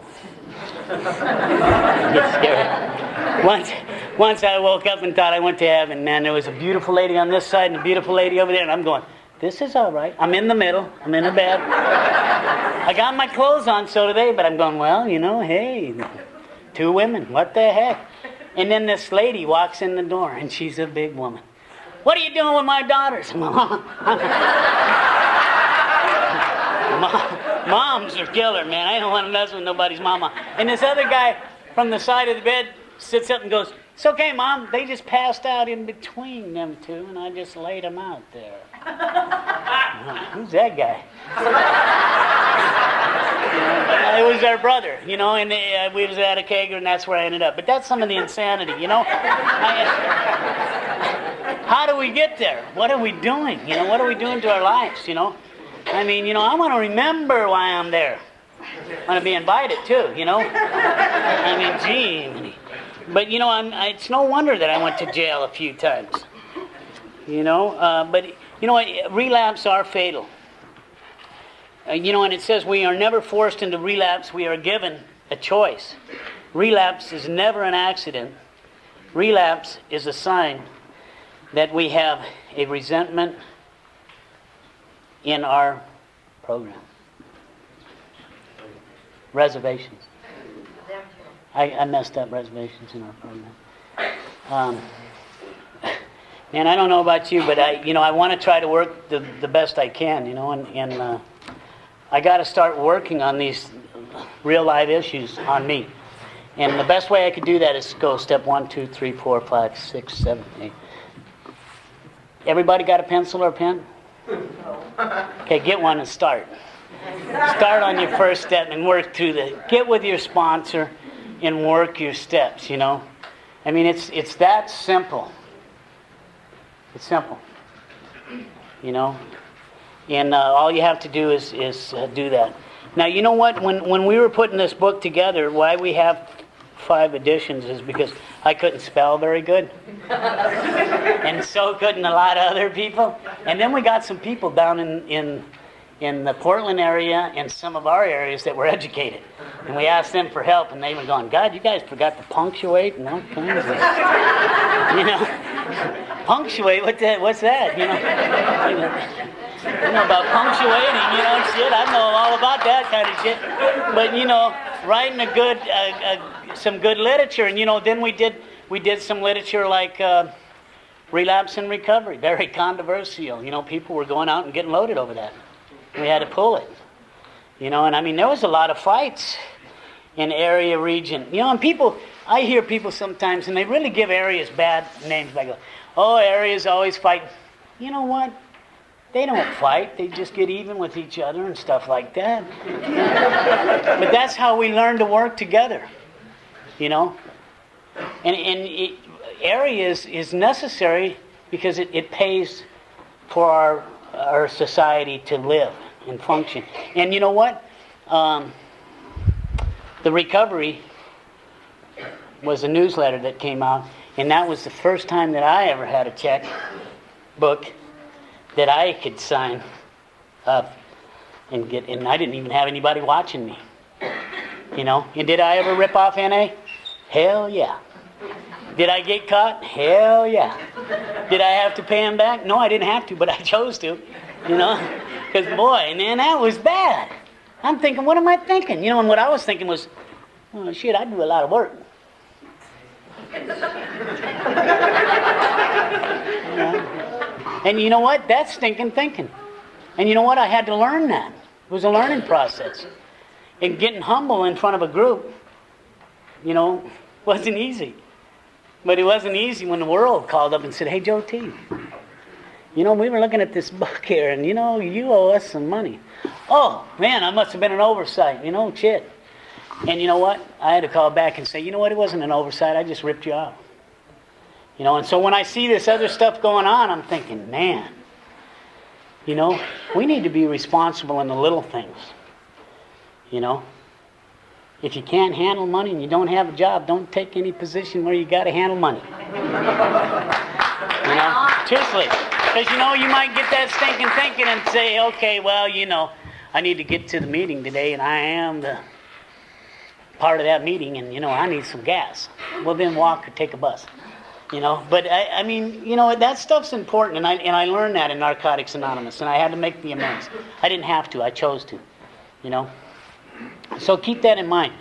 I get scared. Once I woke up and thought I went to heaven, man, there was a beautiful lady on this side and a beautiful lady over there, and I'm going, this is all right. I'm in the middle. I'm in a bed. I got my clothes on, so do they, but I'm going, well, you know, hey, 2 women, what the heck? And then this lady walks in the door, and she's a big woman. What are you doing with my daughters? Moms are killer, man. I don't want to mess with nobody's mama. And this other guy from the side of the bed sits up and goes, it's okay, Mom. They just passed out in between them two, and I just laid them out there. Who's that guy? It was our brother, you know, and we was at a kegger, and that's where I ended up. But that's some of the insanity, you know. How do we get there? What are we doing? You know, what are we doing to our lives, you know? I mean, you know, I want to remember why I'm there. I want to be invited, too, you know. I mean, gee. But, you know, it's no wonder that I went to jail a few times. You know, but, you know, relapse are fatal. You know, and it says we are never forced into relapse. We are given a choice. Relapse is never an accident. Relapse is a sign that we have a resentment in our program. Reservations. I messed up reservations in our program. Man, I don't know about you, but I want to try to work the best I can, you know, and I got to start working on these real live issues on me. And the best way I could do that is go step 1, 2, 3, 4, 5, 6, 7, 8. Everybody got a pencil or a pen? Okay, get one and start. Start on your first step and work through get with your sponsor and work your steps, you know. I mean, it's that simple. It's simple. You know. And all you have to do is do that. Now, you know what? When we were putting this book together, why we have 5 editions is because I couldn't spell very good. And so couldn't a lot of other people. And then we got some people down in the Portland area and some of our areas that were educated. And we asked them for help, and they were going, God, you guys forgot to punctuate and all kinds of, you know. Punctuate? What's that? You know. I know about punctuating, you know, shit. I know all about that kind of shit. But, you know, writing some good literature. And, you know, then we did some literature like relapse and recovery. Very controversial. You know, people were going out and getting loaded over that. We had to pull it. You know, and I mean, there was a lot of fights in area region. You know, and I hear people sometimes, and they really give areas bad names. Like, oh, areas always fight. You know what? They don't fight. They just get even with each other and stuff like that. But that's how we learn to work together, you know. And areas is necessary because it pays for our society to live and function. And you know what? The recovery was a newsletter that came out, and that was the first time that I ever had a checkbook that I could sign up and get, and I didn't even have anybody watching me, you know. And did I ever rip off NA? Hell yeah. Did I get caught? Hell yeah. Did I have to pay him back? No, I didn't have to, but I chose to. Because boy, man, that was bad. I'm thinking, what am I thinking? And what I was thinking was, oh shit, I do a lot of work. And you know what? That's stinking thinking. And you know what? I had to learn that. It was a learning process. And getting humble in front of a group, wasn't easy. But it wasn't easy when the world called up and said, hey, Joe T., we were looking at this book here, and, you owe us some money. Oh, man, I must have been an oversight. Shit. And you know what? I had to call back and say, you know what? It wasn't an oversight. I just ripped you out. And so when I see this other stuff going on, I'm thinking, man, we need to be responsible in the little things. If you can't handle money and you don't have a job, don't take any position where you got to handle money. Seriously. Because, you might get that stinking thinking and say, okay, well, I need to get to the meeting today, and I am the part of that meeting, and, I need some gas. Well, then walk or take a bus. But, I mean, that stuff's important, and I learned that in Narcotics Anonymous, and I had to make the amends. I didn't have to. I chose to, So keep that in mind,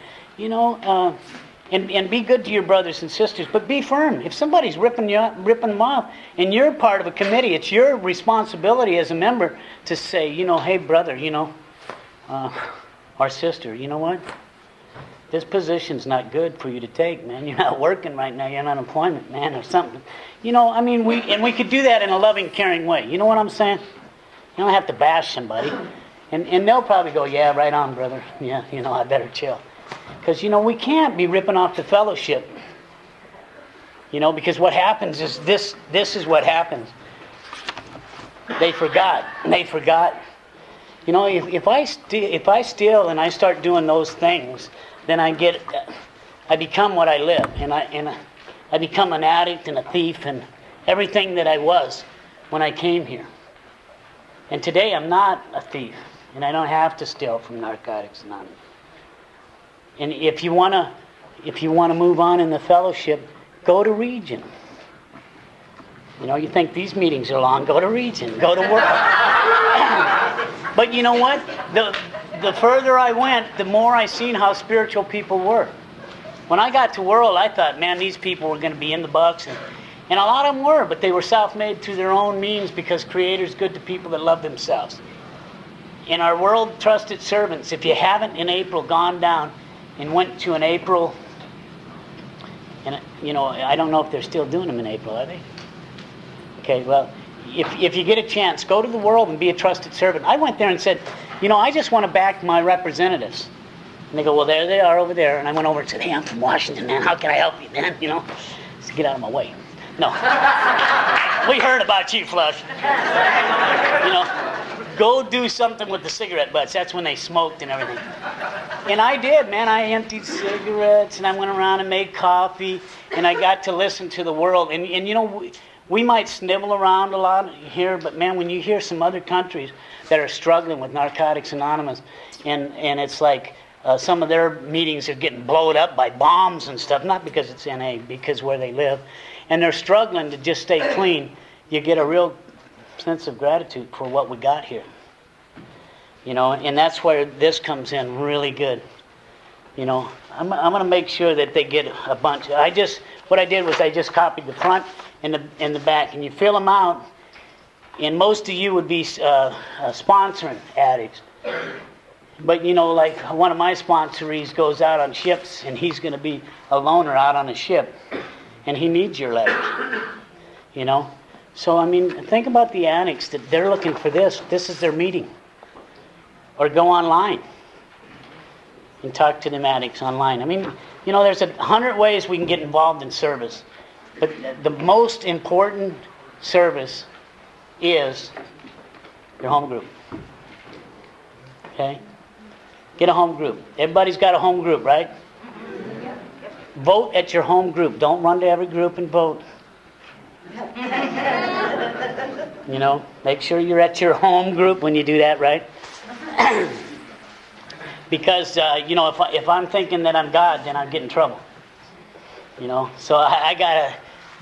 and be good to your brothers and sisters, but be firm. If somebody's ripping them off, and you're part of a committee, it's your responsibility as a member to say, hey, brother, or sister, you know what? This position's not good for you to take, man. You're not working right now. You're on unemployment, man, or something. We could do that in a loving, caring way. You know what I'm saying? You don't have to bash somebody. And they'll probably go, yeah, right on, brother. Yeah, I better chill. Because, we can't be ripping off the fellowship. Because what happens is this is what happens. They forgot. If I steal and I start doing those things, then I become what I live. And I become an addict and a thief and everything that I was when I came here. And today I'm not a thief. And I don't have to steal from Narcotics Anonymous. And if you want to move on in the fellowship, go to Region. You think these meetings are long, go to Region, go to World. But you know what? The further I went, the more I seen how spiritual people were. When I got to World, I thought, man, these people were going to be in the bucks. And a lot of them were, but they were self-made through their own means because Creator's good to people that love themselves. In our World Trusted Servants, if you haven't in April gone down and went to an April, and I don't know if they're still doing them in April, are they? Okay, well, if you get a chance, go to the World and be a trusted servant. I went there and said, I just want to back my representatives. And they go, well, there they are over there. And I went over and said, hey, I'm from Washington, man. How can I help you, man? So get out of my way. No. We heard about you, Flush. Go do something with the cigarette butts. That's when they smoked and everything. And I did, man. I emptied cigarettes, and I went around and made coffee, and I got to listen to the world. And we might snivel around a lot here, but, man, when you hear some other countries that are struggling with Narcotics Anonymous, and it's like some of their meetings are getting blown up by bombs and stuff, not because it's NA, because where they live, and they're struggling to just stay clean, you get a real sense of gratitude for what we got here. And that's where this comes in really good. I'm going to make sure that they get a bunch. What I did was I just copied the front and the back, and you fill them out, and most of you would be sponsoring addicts. But, like one of my sponsorees goes out on ships, and he's going to be a loner out on a ship, and he needs your letters, So, think about the addicts that they're looking for this. This is their meeting. Or go online and talk to them addicts online. There's 100 ways we can get involved in service. But the most important service is your home group. Okay? Get a home group. Everybody's got a home group, right? Vote at your home group. Don't run to every group and vote. Make sure you're at your home group when you do that, right? Because, if I'm thinking that I'm God, then I'll get in trouble. So I got to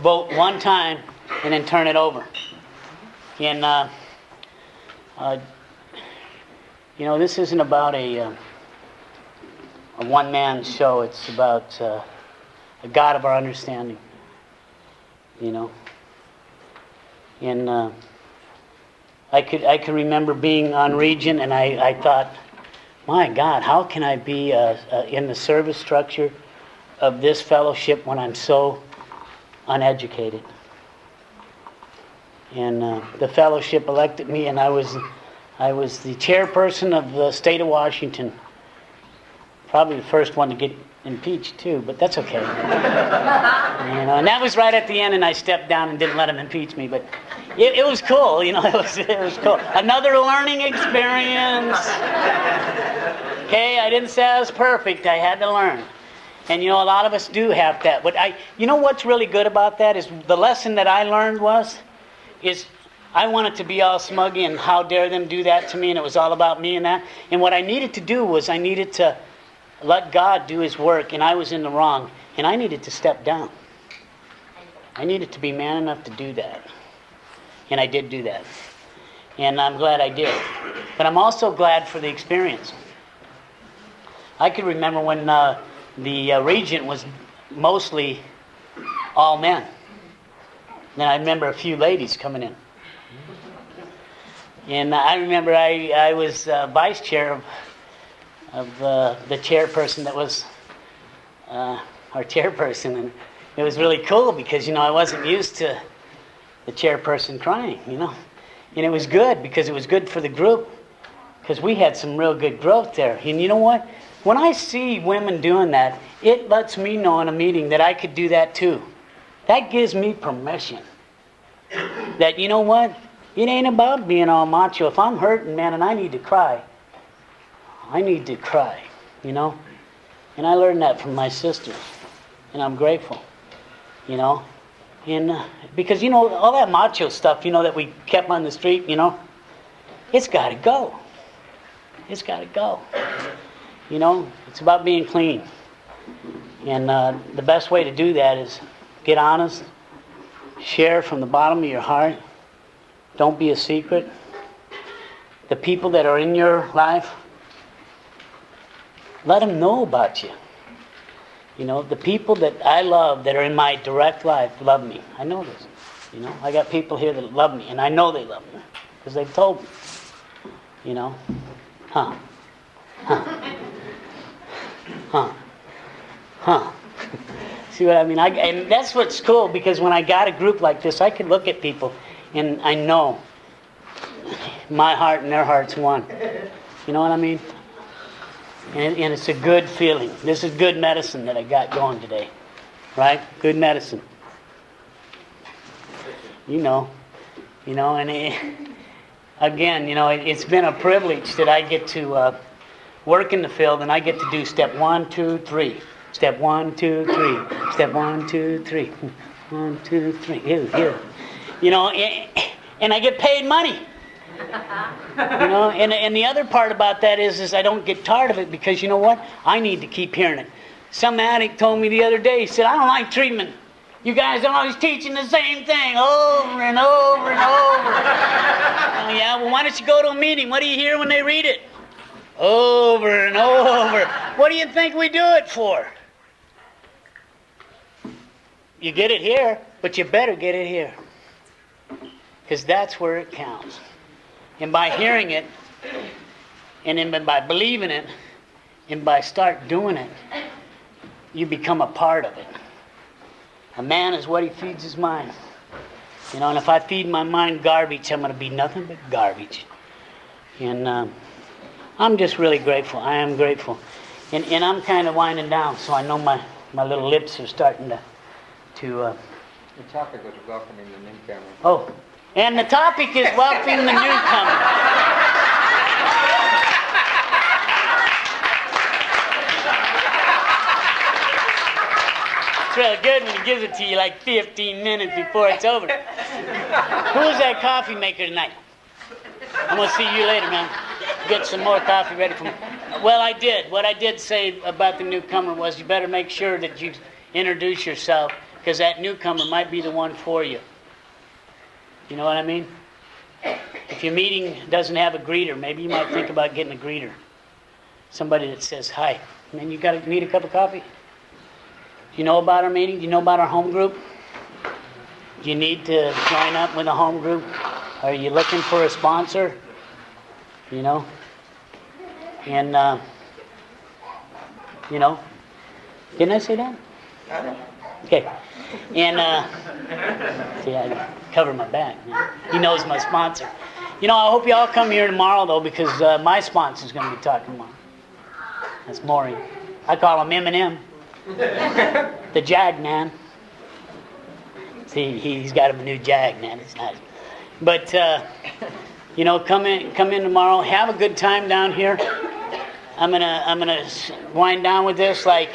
vote one time and then turn it over. And, this isn't about a one-man show. It's about a God of our understanding, And I could remember being on Region, and I thought, my God, how can I be in the service structure of this fellowship when I'm so uneducated? And the fellowship elected me, and I was the chairperson of the state of Washington. Probably the first one to get impeached too, but that's okay. And that was right at the end, and I stepped down and didn't let him impeach me. But it was cool, it was cool. Another learning experience. Okay, I didn't say I was perfect. I had to learn. And a lot of us do have that. But what's really good about that is the lesson that I learned is I wanted to be all smug and how dare them do that to me, and it was all about me and that. And what I needed to do was I needed to let God do His work, and I was in the wrong, and I needed to step down. I needed to be man enough to do that. And I did do that. And I'm glad I did. But I'm also glad for the experience. I could remember when the regent was mostly all men. Then I remember a few ladies coming in. And I remember I was vice chair of the chairperson that was our chairperson. And it was really cool because, I wasn't used to the chairperson crying, And it was good because it was good for the group because we had some real good growth there. And you know what? When I see women doing that, it lets me know in a meeting that I could do that too. That gives me permission. That, you know what? It ain't about being all macho. If I'm hurting, man, and I need to cry, I need to cry, And I learned that from my sister. And I'm grateful, And because, all that macho stuff, that we kept on the street, it's got to go. It's got to go. It's about being clean. And the best way to do that is get honest, share from the bottom of your heart. Don't be a secret. The people that are in your life, let them know about you. The people that I love that are in my direct life love me. I know this. I got people here that love me, and I know they love me because they've told me. Huh. See what I mean? And that's what's cool because when I got a group like this, I could look at people and I know my heart and their heart's one. You know what I mean? And it's a good feeling. This is good medicine that I got going today. Right? Good medicine. And again, it's been a privilege that I get to work in the field and I get to do step 1, 2, 3. Step 1, 2, 3. Step 1, 2, 3. 1, 2, 3. Ew. And I get paid money. And the other part about that is I don't get tired of it because you know what? I need to keep hearing it. Some addict told me the other day, he said, I don't like treatment. You guys are always teaching the same thing over and over and over. Oh, yeah, well, why don't you go to a meeting? What do you hear when they read it? Over and over. What do you think we do it for? You get it here, but you better get it here. Because that's where it counts. And by hearing it, and then by believing it, and by start doing it, you become a part of it. A man is what he feeds his mind. And if I feed my mind garbage, I'm going to be nothing but garbage. And I'm just really grateful. I am grateful. And I'm kind of winding down, so I know my little lips are starting to The topic was welcoming the newcomer. Oh, and the topic is welcoming the newcomer. It's really good when he gives it to you like 15 minutes before it's over. Who's that coffee maker tonight? I'm going to see you later, man. Get some more coffee ready for me. Well, I did. What I did say about the newcomer was you better make sure that introduce yourself, because that newcomer might be the one for you. You know what I mean? If your meeting doesn't have a greeter, maybe you might think about getting a greeter. Somebody that says hi. Man, you need a cup of coffee? Do you know about our meeting? Do you know about our home group? Do you need to join up with a home group? Are you looking for a sponsor? You know? And, you know, didn't I say that? Okay. And, see, I cover my back, man. He knows my sponsor. You know, I hope you all come here tomorrow, though, because my sponsor's going to be talking tomorrow. That's Maureen. I call him M&M. The Jag man. See, he's got him a new Jag, man. It's nice. But, you know, come in tomorrow. Have a good time down here. I'm gonna wind down with this. Like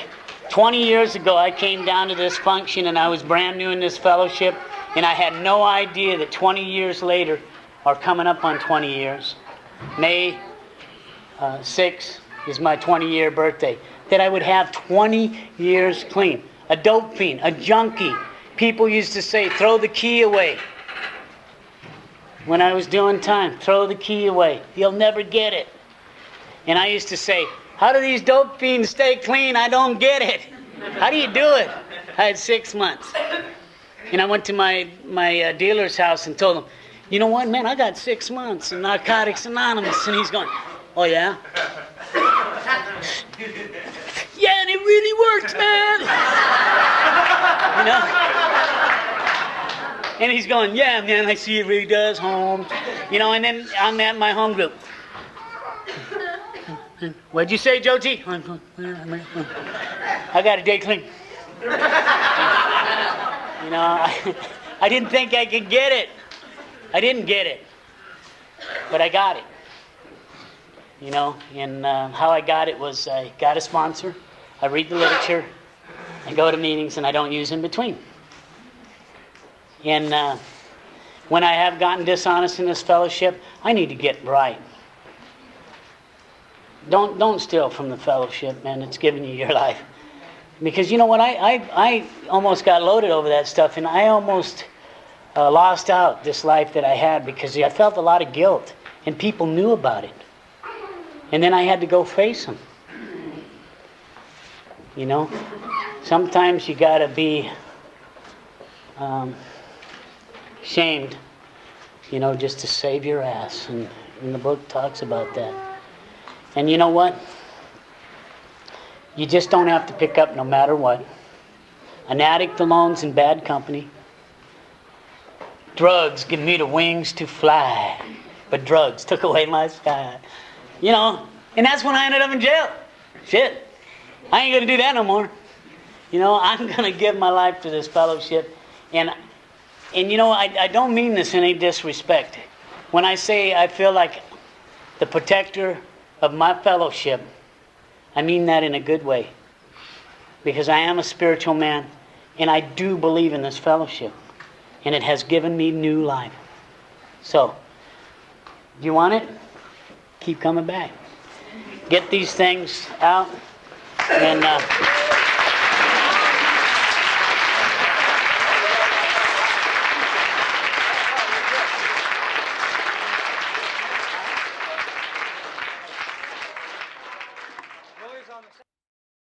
20 years ago, I came down to this function, and I was brand new in this fellowship, and I had no idea that 20 years later, or coming up on 20 years, May 6th is my 20-year birthday, that I would have 20 years clean. A dope fiend, a junkie. People used to say, throw the key away. When I was doing time, throw the key away. You'll never get it. And I used to say, how do these dope fiends stay clean? I don't get it. How do you do it? I had 6 months. And I went to my dealer's house and told him, you know what, man, I got 6 months in Narcotics Anonymous. And he's going, oh, yeah? Yeah, and it really works, man. You know? And he's going, yeah, man, I see it really does, Holmes. You know, and then I'm at my home group. What'd you say, Joe T? I got a day clean. You know, I didn't think I could get it. I didn't get it. But I got it. You know, and how I got it was I got a sponsor, I read the literature, I go to meetings, and I don't use in between. And when I have gotten dishonest in this fellowship, I need to get right. Don't steal from the fellowship, man. It's giving you your life. Because you know what? I almost got loaded over that stuff, and I almost lost out this life that I had because I felt a lot of guilt, and people knew about it. And then I had to go face them. You know? Sometimes you got to be shamed, you know, just to save your ass. And the book talks about that. And you know what? You just don't have to pick up no matter what. An addict alone's in bad company. Drugs give me the wings to fly, but drugs took away my sky. You know, and that's when I ended up in jail. Shit. I ain't going to do that no more. You know, I'm going to give my life to this fellowship. And you know, I don't mean this in any disrespect. When I say I feel like the protector of my fellowship, I mean that in a good way. Because I am a spiritual man, and I do believe in this fellowship. And it has given me new life. So, do you want it? Keep coming back. Get these things out. And